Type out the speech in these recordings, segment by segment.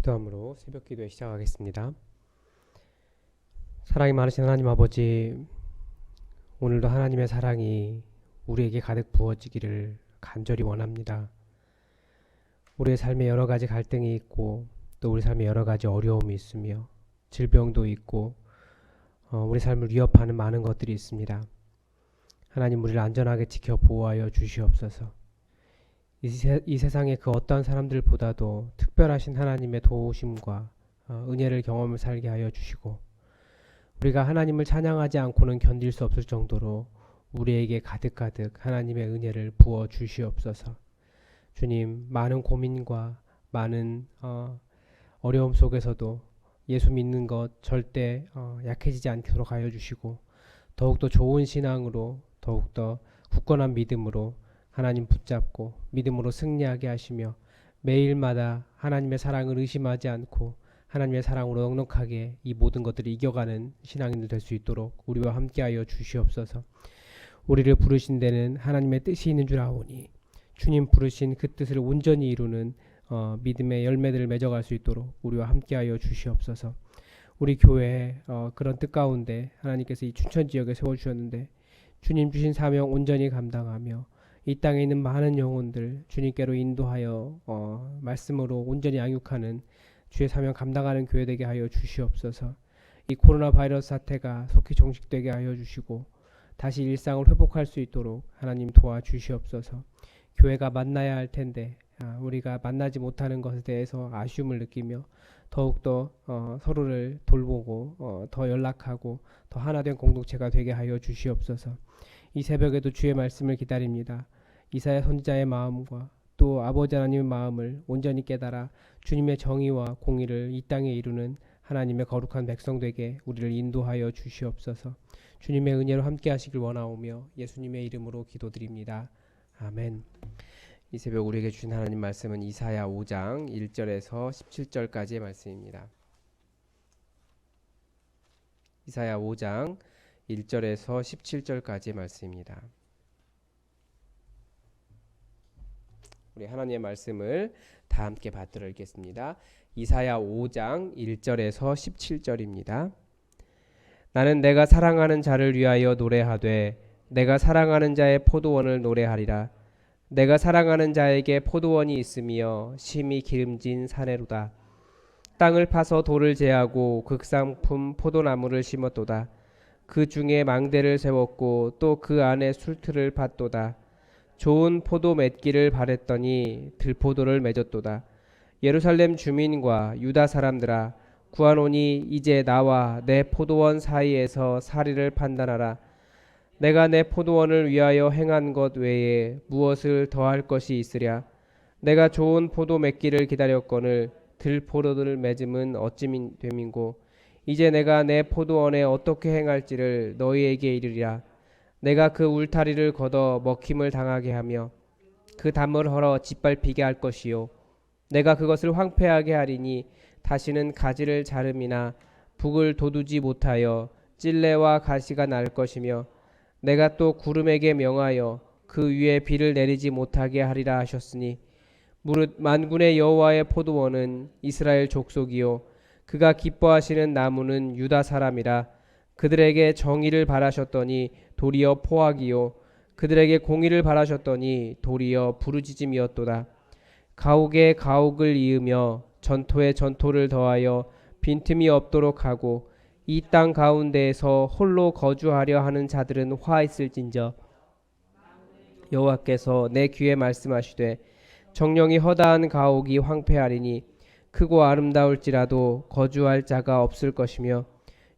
기도함으로 새벽 기도에 시작하겠습니다. 사랑이 많으신 하나님 아버지, 오늘도 하나님의 사랑이 우리에게 가득 부어지기를 간절히 원합니다. 우리의 삶에 여러 가지 갈등이 있고 또 우리 삶에 여러 가지 어려움이 있으며 질병도 있고 우리 삶을 위협하는 많은 것들이 있습니다. 하나님, 우리를 안전하게 지켜 보호하여 주시옵소서. 이 세상의 그 어떠한 사람들보다도 특별하신 하나님의 도우심과 은혜를 경험을 살게 하여 주시고, 우리가 하나님을 찬양하지 않고는 견딜 수 없을 정도로 우리에게 가득가득 하나님의 은혜를 부어 주시옵소서. 주님, 많은 고민과 많은 어려움 속에서도 예수 믿는 것 절대 약해지지 않도록 하여 주시고, 더욱더 좋은 신앙으로, 더욱더 굳건한 믿음으로 하나님 붙잡고 믿음으로 승리하게 하시며, 매일마다 하나님의 사랑을 의심하지 않고 하나님의 사랑으로 넉넉하게 이 모든 것들을 이겨가는 신앙인들 될 수 있도록 우리와 함께하여 주시옵소서. 우리를 부르신 데는 하나님의 뜻이 있는 줄 아오니 주님 부르신 그 뜻을 온전히 이루는 믿음의 열매들을 맺어갈 수 있도록 우리와 함께하여 주시옵소서. 우리 교회에 그런 뜻 가운데 하나님께서 이 춘천지역에 세워주셨는데, 주님 주신 사명 온전히 감당하며 이 땅에 있는 많은 영혼들 주님께로 인도하여 말씀으로 온전히 양육하는 주의 사명 감당하는 교회 되게 하여 주시옵소서. 이 코로나 바이러스 사태가 속히 종식되게 하여 주시고 다시 일상을 회복할 수 있도록 하나님 도와주시옵소서. 교회가 만나야 할 텐데 우리가 만나지 못하는 것에 대해서 아쉬움을 느끼며 더욱더 서로를 돌보고 더 연락하고 더 하나된 공동체가 되게 하여 주시옵소서. 이 새벽에도 주의 말씀을 기다립니다. 이사야 선지자의 마음과 또 아버지 하나님의 마음을 온전히 깨달아 주님의 정의와 공의를 이 땅에 이루는 하나님의 거룩한 백성 되게 우리를 인도하여 주시옵소서. 주님의 은혜로 함께 하시길 원하오며 예수님의 이름으로 기도드립니다. 아멘. 이 새벽 우리에게 주신 하나님 말씀은 이사야 5장 1절에서 17절까지의 말씀입니다. 이사야 5장 1절에서 17절까지의 말씀입니다. 우리 하나님의 말씀을 다 함께 받들어 읽겠습니다. 이사야 5장 1절에서 17절입니다. 나는 내가 사랑하는 자를 위하여 노래하되 내가 사랑하는 자의 포도원을 노래하리라. 내가 사랑하는 자에게 포도원이 있으며 심히 기름진 사내로다. 땅을 파서 돌을 제하고 극상품 포도나무를 심었도다. 그 중에 망대를 세웠고 또 그 안에 술틀을 팠도다. 좋은 포도 맺기를 바랬더니 들포도를 맺었도다. 예루살렘 주민과 유다 사람들아, 구하노니 이제 나와 내 포도원 사이에서 사리를 판단하라. 내가 내 포도원을 위하여 행한 것 외에 무엇을 더할 것이 있으랴. 내가 좋은 포도 맺기를 기다렸거늘 들포도를 맺음은 어찌 됨인고. 이제 내가 내 포도원에 어떻게 행할지를 너희에게 이르리라. 내가 그 울타리를 걷어 먹힘을 당하게 하며 그 담을 헐어 짓밟히게 할 것이요. 내가 그것을 황폐하게 하리니 다시는 가지를 자름이나 북을 돋우지 못하여 찔레와 가시가 날 것이며, 내가 또 구름에게 명하여 그 위에 비를 내리지 못하게 하리라 하셨으니, 무릇 만군의 여호와의 포도원은 이스라엘 족속이요 그가 기뻐하시는 나무는 유다 사람이라. 그들에게 정의를 바라셨더니 도리어 포악이요 그들에게 공의를 바라셨더니 도리어 부르짖음이었도다. 가옥에 가옥을 이으며 전토에 전토를 더하여 빈틈이 없도록 하고 이 땅 가운데에서 홀로 거주하려 하는 자들은 화 있을진저. 여호와께서 내 귀에 말씀하시되 정령이 허다한 가옥이 황폐하리니 크고 아름다울지라도 거주할 자가 없을 것이며,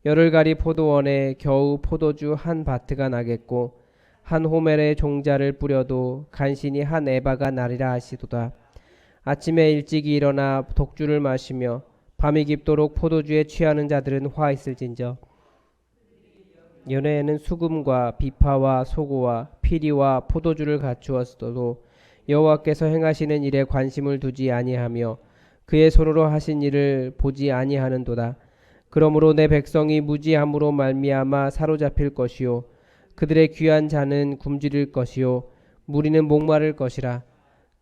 열흘가리 포도원에 겨우 포도주 한 바트가 나겠고 한 호멜의 종자를 뿌려도 간신히 한 에바가 나리라 하시도다. 아침에 일찍이 일어나 독주를 마시며 밤이 깊도록 포도주에 취하는 자들은 화 있을진저. 연회에는 수금과 비파와 소고와 피리와 포도주를 갖추었어도 여호와께서 행하시는 일에 관심을 두지 아니하며 그의 손으로 하신 일을 보지 아니하는도다. 그러므로 내 백성이 무지함으로 말미암아 사로잡힐 것이요 그들의 귀한 자는 굶주릴 것이요 무리는 목마를 것이라.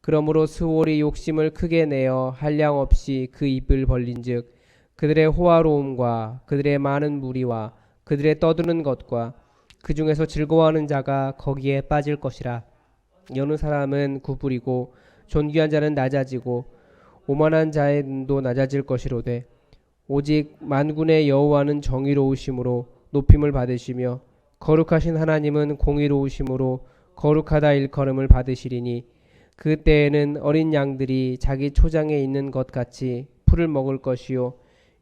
그러므로 스올이 욕심을 크게 내어 한량 없이 그 입을 벌린즉 그들의 호화로움과 그들의 많은 무리와 그들의 떠드는 것과 그 중에서 즐거워하는 자가 거기에 빠질 것이라. 여느 사람은 구부리고 존귀한 자는 낮아지고 오만한 자의 눈도 낮아질 것이로되 오직 만군의 여호와는 정의로우심으로 높임을 받으시며 거룩하신 하나님은 공의로우심으로 거룩하다 일컬음을 받으시리니 그때에는 어린 양들이 자기 초장에 있는 것 같이 풀을 먹을 것이요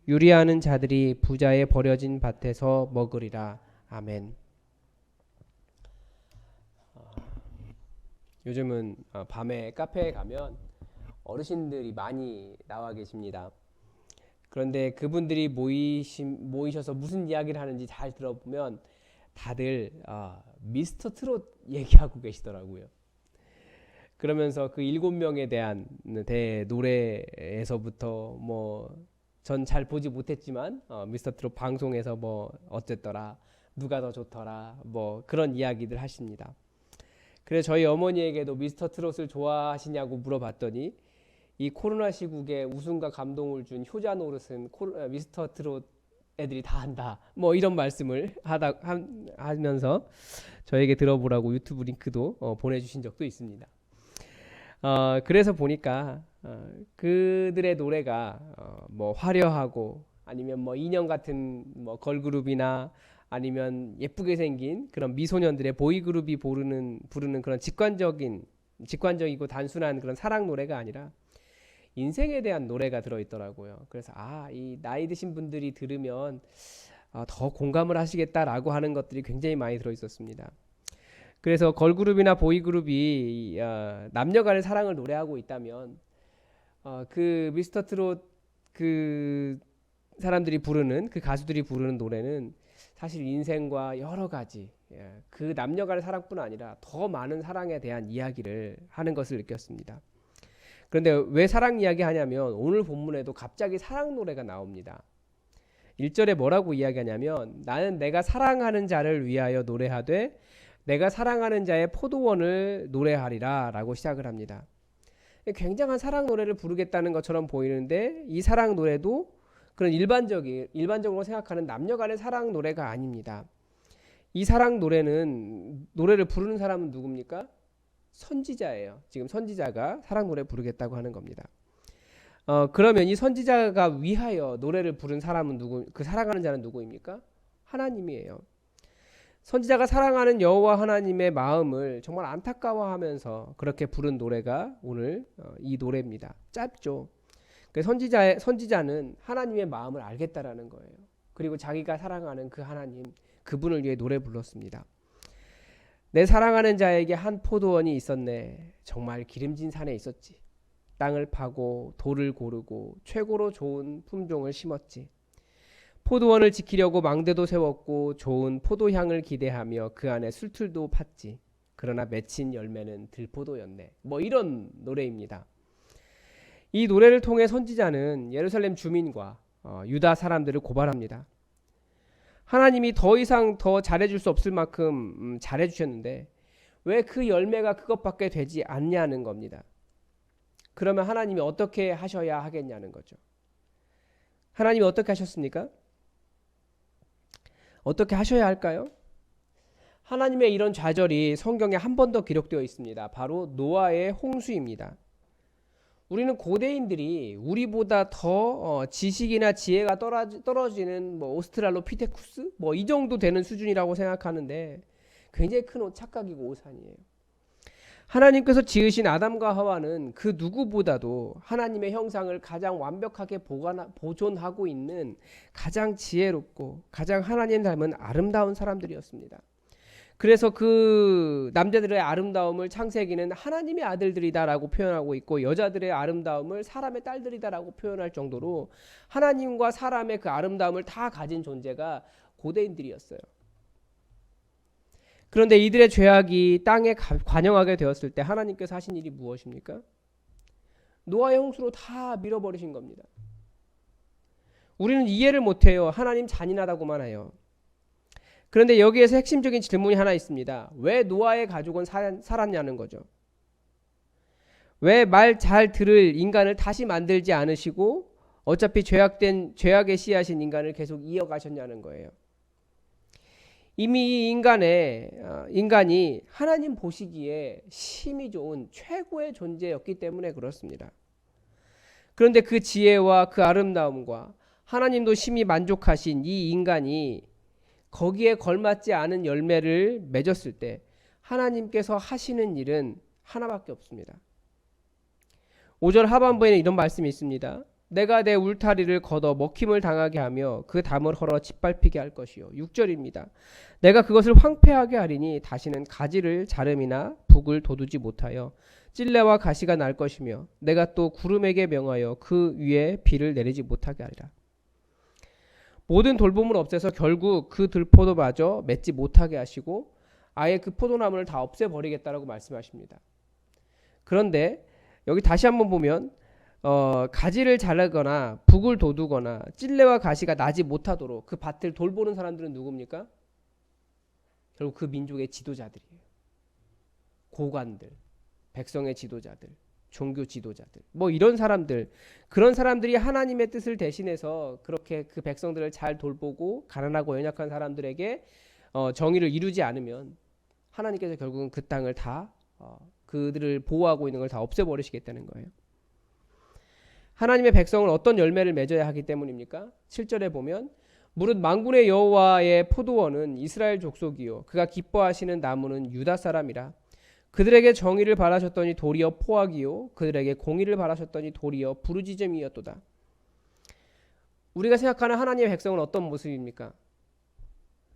유리하는 자들이 부자의 버려진 밭에서 먹으리라. 아멘. 요즘은 밤에 카페에 가면 어르신들이 많이 나와 계십니다. 그런데 그분들이 모이셔서 무슨 이야기를 하는지 잘 들어보면 다들 미스터 트롯 얘기하고 계시더라고요. 그러면서 그 7명에 대한 노래에서부터 전 잘 보지 못했지만 미스터 트롯 방송에서 어쨌더라, 누가 더 좋더라, 그런 이야기들 하십니다. 그래서 저희 어머니에게도 미스터 트롯을 좋아하시냐고 물어봤더니 이 코로나 시국에 웃음과 감동을 준 효자 노릇은 미스터 트롯 애들이 다 한다. 이런 말씀을 하면서 저에게 들어보라고 유튜브 링크도 보내주신 적도 있습니다. 그래서 보니까 그들의 노래가 화려하고 아니면 인형 같은 걸그룹이나 아니면 예쁘게 생긴 그런 미소년들의 보이그룹이 부르는 그런 직관적이고 단순한 그런 사랑 노래가 아니라 인생에 대한 노래가 들어있더라고요. 그래서 이 나이 드신 분들이 들으면 더 공감을 하시겠다라고 하는 것들이 굉장히 많이 들어있었습니다. 그래서 걸그룹이나 보이그룹이 남녀 간의 사랑을 노래하고 있다면 그 미스터 트롯 그 사람들이 부르는 그 가수들이 부르는 노래는 사실 인생과 여러 가지 그 남녀 간의 사랑뿐 아니라 더 많은 사랑에 대한 이야기를 하는 것을 느꼈습니다. 그런데 왜 사랑 이야기 하냐면 오늘 본문에도 갑자기 사랑 노래가 나옵니다. 1절에 뭐라고 이야기하냐면 나는 내가 사랑하는 자를 위하여 노래하되 내가 사랑하는 자의 포도원을 노래하리라 라고 시작을 합니다. 굉장한 사랑 노래를 부르겠다는 것처럼 보이는데 이 사랑 노래도 그런 일반적으로 생각하는 남녀 간의 사랑 노래가 아닙니다. 이 사랑 노래를 부르는 사람은 누굽니까? 선지자예요. 지금 선지자가 사랑 노래 부르겠다고 하는 겁니다. 그러면 이 선지자가 위하여 노래를 부른 사람은 그 사랑하는 자는 누구입니까? 하나님이에요. 선지자가 사랑하는 여호와 하나님의 마음을 정말 안타까워하면서 그렇게 부른 노래가 오늘 이 노래입니다. 짧죠. 선지자는 하나님의 마음을 알겠다라는 거예요. 그리고 자기가 사랑하는 그 하나님, 그분을 위해 노래 불렀습니다. 내 사랑하는 자에게 한 포도원이 있었네. 정말 기름진 산에 있었지. 땅을 파고 돌을 고르고 최고로 좋은 품종을 심었지. 포도원을 지키려고 망대도 세웠고 좋은 포도향을 기대하며 그 안에 술틀도 팠지. 그러나 맺힌 열매는 들포도였네. 이런 노래입니다. 이 노래를 통해 선지자는 예루살렘 주민과 유다 사람들을 고발합니다. 하나님이 더 이상 더 잘해줄 수 없을 만큼 잘해주셨는데 왜 그 열매가 그것밖에 되지 않냐는 겁니다. 그러면 하나님이 어떻게 하셔야 하겠냐는 거죠. 하나님이 어떻게 하셨습니까? 어떻게 하셔야 할까요? 하나님의 이런 좌절이 성경에 한 번 더 기록되어 있습니다. 바로 노아의 홍수입니다. 우리는 고대인들이 우리보다 더 지식이나 지혜가 떨어지는 오스트랄로피테쿠스 이 정도 되는 수준이라고 생각하는데 굉장히 큰 착각이고 오산이에요. 하나님께서 지으신 아담과 하와는 그 누구보다도 하나님의 형상을 가장 완벽하게 보존하고 있는 가장 지혜롭고 가장 하나님 닮은 아름다운 사람들이었습니다. 그래서 그 남자들의 아름다움을 창세기는 하나님의 아들들이다라고 표현하고 있고 여자들의 아름다움을 사람의 딸들이다라고 표현할 정도로 하나님과 사람의 그 아름다움을 다 가진 존재가 고대인들이었어요. 그런데 이들의 죄악이 땅에 관영하게 되었을 때 하나님께서 하신 일이 무엇입니까? 노아의 홍수로 다 밀어버리신 겁니다. 우리는 이해를 못해요. 하나님 잔인하다고만 해요. 그런데 여기에서 핵심적인 질문이 하나 있습니다. 왜 노아의 가족은 살았냐는 거죠. 왜 말 잘 들을 인간을 다시 만들지 않으시고 어차피 죄악의 씨앗인 인간을 계속 이어가셨냐는 거예요. 이미 이 인간이 하나님 보시기에 심히 좋은 최고의 존재였기 때문에 그렇습니다. 그런데 그 지혜와 그 아름다움과 하나님도 심히 만족하신 이 인간이 거기에 걸맞지 않은 열매를 맺었을 때 하나님께서 하시는 일은 하나밖에 없습니다. 5절 하반부에는 이런 말씀이 있습니다. 내가 내 울타리를 걷어 먹힘을 당하게 하며 그 담을 헐어 짓밟히게 할 것이요. 6절입니다. 내가 그것을 황폐하게 하리니 다시는 가지를 자름이나 북을 돋우지 못하여 찔레와 가시가 날 것이며 내가 또 구름에게 명하여 그 위에 비를 내리지 못하게 하리라. 모든 돌봄을 없애서 결국 그 들포도마저 맺지 못하게 하시고 아예 그 포도나무를 다 없애버리겠다라고 말씀하십니다. 그런데 여기 다시 한번 보면 가지를 자르거나 북을 돋우거나 찔레와 가시가 나지 못하도록 그 밭을 돌보는 사람들은 누굽니까? 결국 그 민족의 지도자들이에요. 고관들, 백성의 지도자들, 종교 지도자들, 뭐 이런 사람들, 그런 사람들이 하나님의 뜻을 대신해서 그렇게 그 백성들을 잘 돌보고 가난하고 연약한 사람들에게 정의를 이루지 않으면 하나님께서 결국은 그 땅을 다 그들을 보호하고 있는 걸 다 없애버리시겠다는 거예요. 하나님의 백성은 어떤 열매를 맺어야 하기 때문입니까? 7절에 보면 무릇 만군의 여호와의 포도원은 이스라엘 족속이요 그가 기뻐하시는 나무는 유다 사람이라. 그들에게 정의를 바라셨더니 도리어 포악이요 그들에게 공의를 바라셨더니 도리어 부르짖음이었도다. 우리가 생각하는 하나님의 백성은 어떤 모습입니까?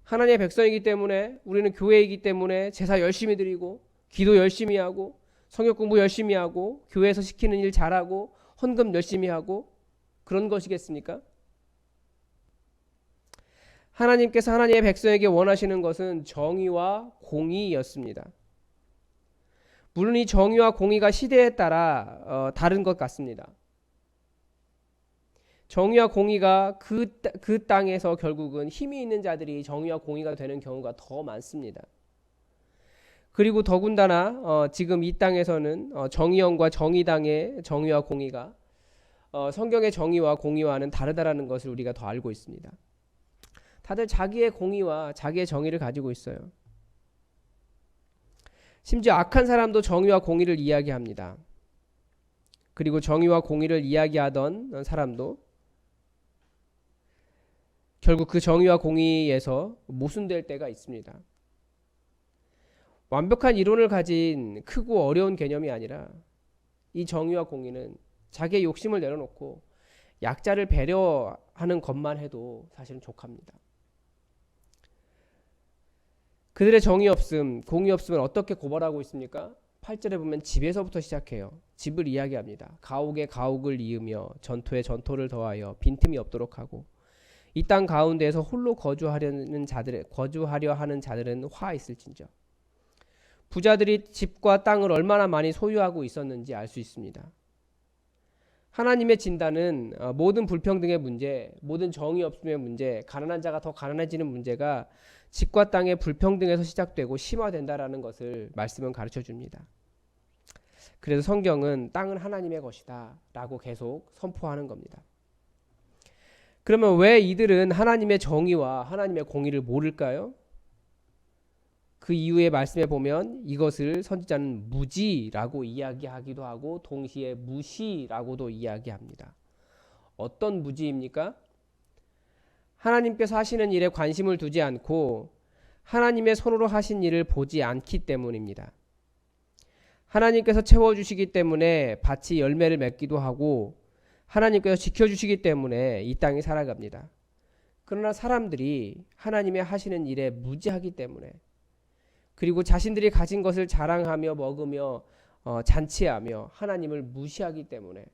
하나님의 백성이기 때문에, 우리는 교회이기 때문에 제사 열심히 드리고 기도 열심히 하고 성경 공부 열심히 하고 교회에서 시키는 일 잘하고 헌금 열심히 하고 그런 것이겠습니까? 하나님께서 하나님의 백성에게 원하시는 것은 정의와 공의였습니다. 물론 이 정의와 공의가 시대에 따라 다른 것 같습니다. 정의와 공의가 그 땅에서 결국은 힘이 있는 자들이 정의와 공의가 되는 경우가 더 많습니다. 그리고 더군다나 지금 이 땅에서는 정의원과 정의당의 정의와 공의가 성경의 정의와 공의와는 다르다라는 것을 우리가 더 알고 있습니다. 다들 자기의 공의와 자기의 정의를 가지고 있어요. 심지어 악한 사람도 정의와 공의를 이야기합니다. 그리고 정의와 공의를 이야기하던 사람도 결국 그 정의와 공의에서 모순될 때가 있습니다. 완벽한 이론을 가진 크고 어려운 개념이 아니라 이 정의와 공의는 자기의 욕심을 내려놓고 약자를 배려하는 것만 해도 사실은 족합니다. 그들의 정의 없음, 공의 없음을 어떻게 고발하고 있습니까? 8절에 보면 집에서부터 시작해요. 집을 이야기합니다. 가옥에 가옥을 이으며 전토에 전토를 더하여 빈틈이 없도록 하고 이 땅 가운데에서 홀로 거주하려 하는 자들은 화 있을진저. 부자들이 집과 땅을 얼마나 많이 소유하고 있었는지 알 수 있습니다. 하나님의 진단은 모든 불평등의 문제, 모든 정의 없음의 문제, 가난한 자가 더 가난해지는 문제가 집과 땅의 불평등에서 시작되고 심화된다라는 것을 말씀은 가르쳐 줍니다. 그래서 성경은 땅은 하나님의 것이다 라고 계속 선포하는 겁니다. 그러면 왜 이들은 하나님의 정의와 하나님의 공의를 모를까요? 그 이후의 말씀에 보면 이것을 선지자는 무지라고 이야기하기도 하고 동시에 무시라고도 이야기합니다. 어떤 무지입니까? 하나님께서 하시는 일에 관심을 두지 않고 하나님의 손으로 하신 일을 보지 않기 때문입니다. 하나님께서 채워주시기 때문에 밭이 열매를 맺기도 하고 하나님께서 지켜주시기 때문에 이 땅이 살아갑니다. 그러나 사람들이 하나님의 하시는 일에 무지하기 때문에 그리고 자신들이 가진 것을 자랑하며 먹으며 잔치하며 하나님을 무시하기 때문에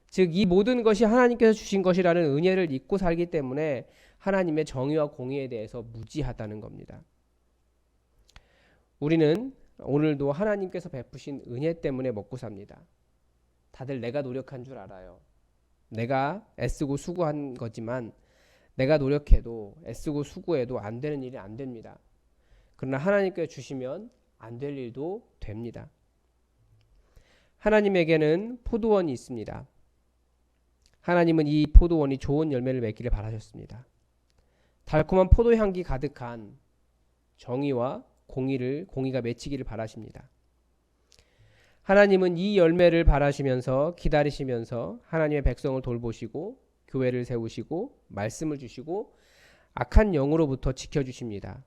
즉 이 모든 것이 하나님께서 주신 것이라는 은혜를 잊고 살기 때문에 하나님의 정의와 공의에 대해서 무지하다는 겁니다. 우리는 오늘도 하나님께서 베푸신 은혜 때문에 먹고 삽니다. 다들 내가 노력한 줄 알아요. 내가 애쓰고 수고한 거지만 내가 노력해도 애쓰고 수고해도 안 되는 일이 안 됩니다. 그러나 하나님께서 주시면 안 될 일도 됩니다. 하나님에게는 포도원이 있습니다. 하나님은 이 포도원이 좋은 열매를 맺기를 바라셨습니다. 달콤한 포도향기 가득한 정의와 공의가 맺히기를 바라십니다. 하나님은 이 열매를 바라시면서 기다리시면서 하나님의 백성을 돌보시고 교회를 세우시고 말씀을 주시고 악한 영으로부터 지켜주십니다.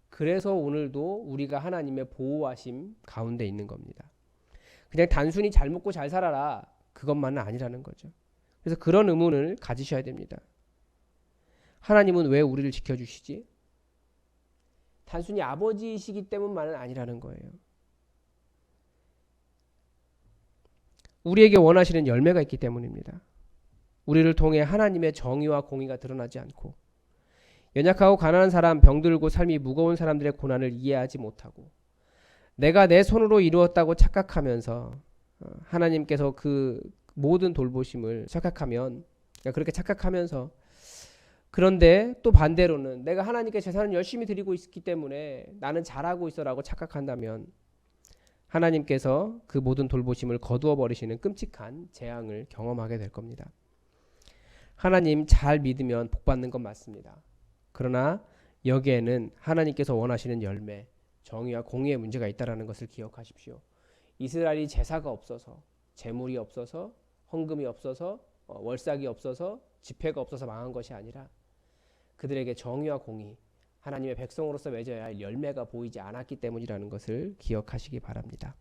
그래서 오늘도 우리가 하나님의 보호하심 가운데 있는 겁니다. 그냥 단순히 잘 먹고 잘 살아라 그것만은 아니라는 거죠. 그래서 그런 의문을 가지셔야 됩니다. 하나님은 왜 우리를 지켜주시지? 단순히 아버지이시기 때문만은 아니라는 거예요. 우리에게 원하시는 열매가 있기 때문입니다. 우리를 통해 하나님의 정의와 공의가 드러나지 않고 연약하고 가난한 사람, 병들고 삶이 무거운 사람들의 고난을 이해하지 못하고 내가 내 손으로 이루었다고 착각하면서 하나님께서 그 모든 돌보심을 착각하면 그렇게 착각하면서 그런데 또 반대로는 내가 하나님께 제사는 열심히 드리고 있기 때문에 나는 잘하고 있어라고 착각한다면 하나님께서 그 모든 돌보심을 거두어 버리시는 끔찍한 재앙을 경험하게 될 겁니다. 하나님 잘 믿으면 복받는 건 맞습니다. 그러나 여기에는 하나님께서 원하시는 열매, 정의와 공의의 문제가 있다는 것을 기억하십시오. 이스라엘이 제사가 없어서, 제물이 없어서, 헌금이 없어서, 월삭이 없어서, 집회가 없어서 망한 것이 아니라 그들에게 정의와 공의, 하나님의 백성으로서 맺어야 할 열매가 보이지 않았기 때문이라는 것을 기억하시기 바랍니다.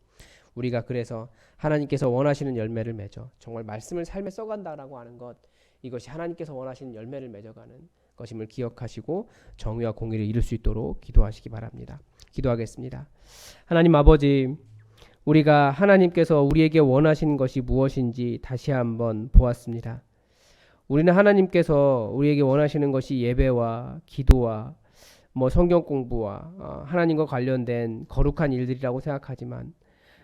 우리가 그래서 하나님께서 원하시는 열매를 맺어 정말 말씀을 삶에 써간다라고 하는 것, 이것이 하나님께서 원하시는 열매를 맺어가는 것임을 기억하시고 정의와 공의를 이룰 수 있도록 기도하시기 바랍니다. 기도하겠습니다. 하나님 아버지, 우리가 하나님께서 우리에게 원하시는 것이 무엇인지 다시 한번 보았습니다. 우리는 하나님께서 우리에게 원하시는 것이 예배와 기도와 성경 공부와 하나님과 관련된 거룩한 일들이라고 생각하지만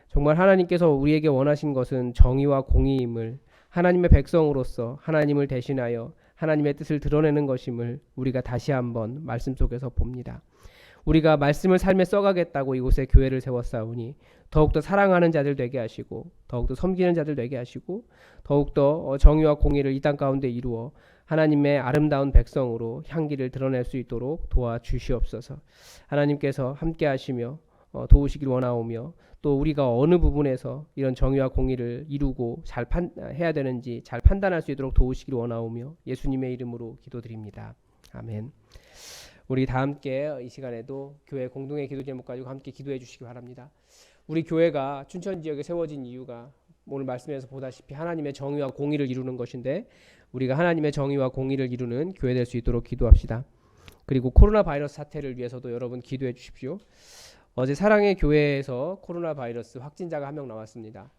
정말 하나님께서 우리에게 원하신 것은 정의와 공의임을, 하나님의 백성으로서 하나님을 대신하여 하나님의 뜻을 드러내는 것임을 우리가 다시 한번 말씀 속에서 봅니다. 우리가 말씀을 삶에 써가겠다고 이곳에 교회를 세웠사오니 더욱더 사랑하는 자들 되게 하시고 더욱더 섬기는 자들 되게 하시고 더욱더 정의와 공의를 이 땅 가운데 이루어 하나님의 아름다운 백성으로 향기를 드러낼 수 있도록 도와주시옵소서. 하나님께서 함께 하시며 도우시길 원하오며 또 우리가 어느 부분에서 이런 정의와 공의를 이루고 해야 되는지 잘 판단할 수 있도록 도우시길 원하오며 예수님의 이름으로 기도드립니다. 아멘. 우리 다 함께 이 시간에도 교회 공동의 기도 제목 가지고 함께 기도해 주시기 바랍니다. 우리 교회가 춘천 지역에 세워진 이유가 오늘 말씀에서 보다시피 하나님의 정의와 공의를 이루는 것인데 우리가 하나님의 정의와 공의를 이루는 교회 될 수 있도록 기도합시다. 그리고 코로나 바이러스 사태를 위해서도 여러분 기도해 주십시오. 어제 사랑의 교회에서 코로나 바이러스 확진자가 1명 나왔습니다.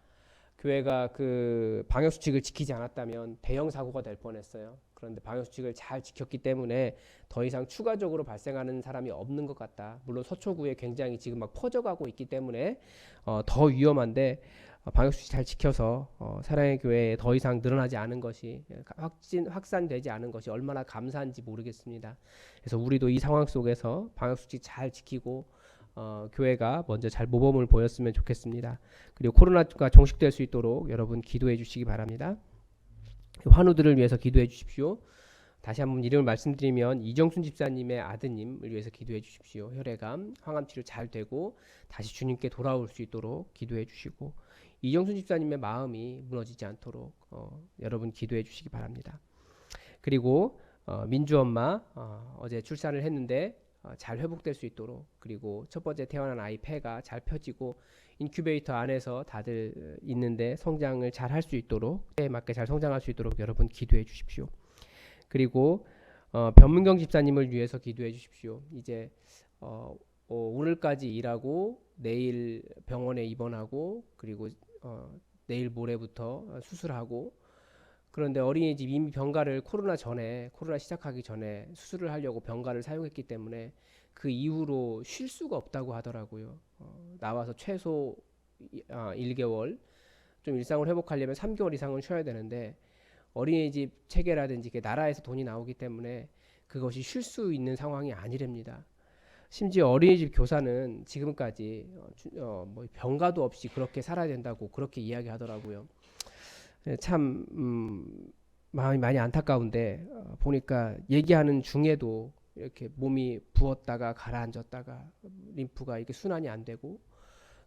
교회가 그 방역 수칙을 지키지 않았다면 대형 사고가 될 뻔했어요. 그런데 방역 수칙을 잘 지켰기 때문에 더 이상 추가적으로 발생하는 사람이 없는 것 같다. 물론 서초구에 굉장히 지금 막 퍼져가고 있기 때문에 더 위험한데 방역 수칙 잘 지켜서 사랑의 교회에 더 이상 늘어나지 않은 것이 확산되지 않은 것이 얼마나 감사한지 모르겠습니다. 그래서 우리도 이 상황 속에서 방역 수칙 잘 지키고 교회가 먼저 잘 모범을 보였으면 좋겠습니다. 그리고 코로나가 종식될 수 있도록 여러분 기도해 주시기 바랍니다. 환우들을 위해서 기도해 주십시오. 다시 한번 이름을 말씀드리면 이정순 집사님의 아드님을 위해서 기도해 주십시오. 혈액암, 항암 치료 잘 되고 다시 주님께 돌아올 수 있도록 기도해 주시고 이정순 집사님의 마음이 무너지지 않도록 여러분 기도해 주시기 바랍니다. 그리고 민주 엄마 어제 출산을 했는데 잘 회복될 수 있도록 그리고 첫 번째 태어난 아이 폐가 잘 펴지고 인큐베이터 안에서 다들 있는데 성장을 잘 할 수 있도록 때에 맞게 잘 성장할 수 있도록 여러분 기도해 주십시오. 그리고 변문경 집사님을 위해서 기도해 주십시오. 이제 오늘까지 일하고 내일 병원에 입원하고 그리고 내일 모레부터 수술하고 그런데 어린이집 이미 병가를 코로나 시작하기 전에 수술을 하려고 병가를 사용했기 때문에 그 이후로 쉴 수가 없다고 하더라고요. 나와서 최소 1개월 좀 일상을 회복하려면 3개월 이상은 쉬어야 되는데 어린이집 체계라든지 나라에서 돈이 나오기 때문에 그것이 쉴 수 있는 상황이 아니랍니다. 심지어 어린이집 교사는 지금까지 뭐 병가도 없이 그렇게 살아야 된다고 그렇게 이야기하더라고요. 참 마음이 많이 안타까운데 보니까 얘기하는 중에도 이렇게 몸이 부었다가 가라앉았다가 림프가 이렇게 순환이 안 되고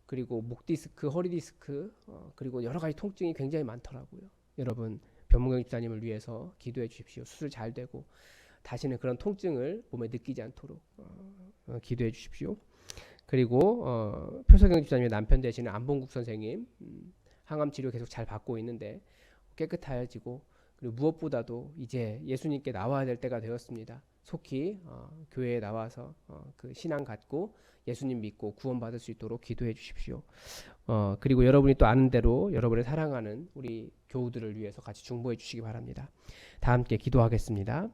그리고 목 디스크, 허리 디스크 그리고 여러 가지 통증이 굉장히 많더라고요. 여러분 변문경 집사님을 위해서 기도해 주십시오. 수술 잘 되고 다시는 그런 통증을 몸에 느끼지 않도록 기도해 주십시오. 그리고 표석영 집사님의 남편 되시는 안봉국 선생님 항암 치료 계속 잘 받고 있는데 깨끗해지고 그리고 무엇보다도 이제 예수님께 나와야 될 때가 되었습니다. 속히 교회에 나와서 그 신앙 갖고 예수님 믿고 구원받을 수 있도록 기도해 주십시오. 그리고 여러분이 또 아는 대로 여러분의 사랑하는 우리 교우들을 위해서 같이 중보해 주시기 바랍니다. 다 함께 기도하겠습니다.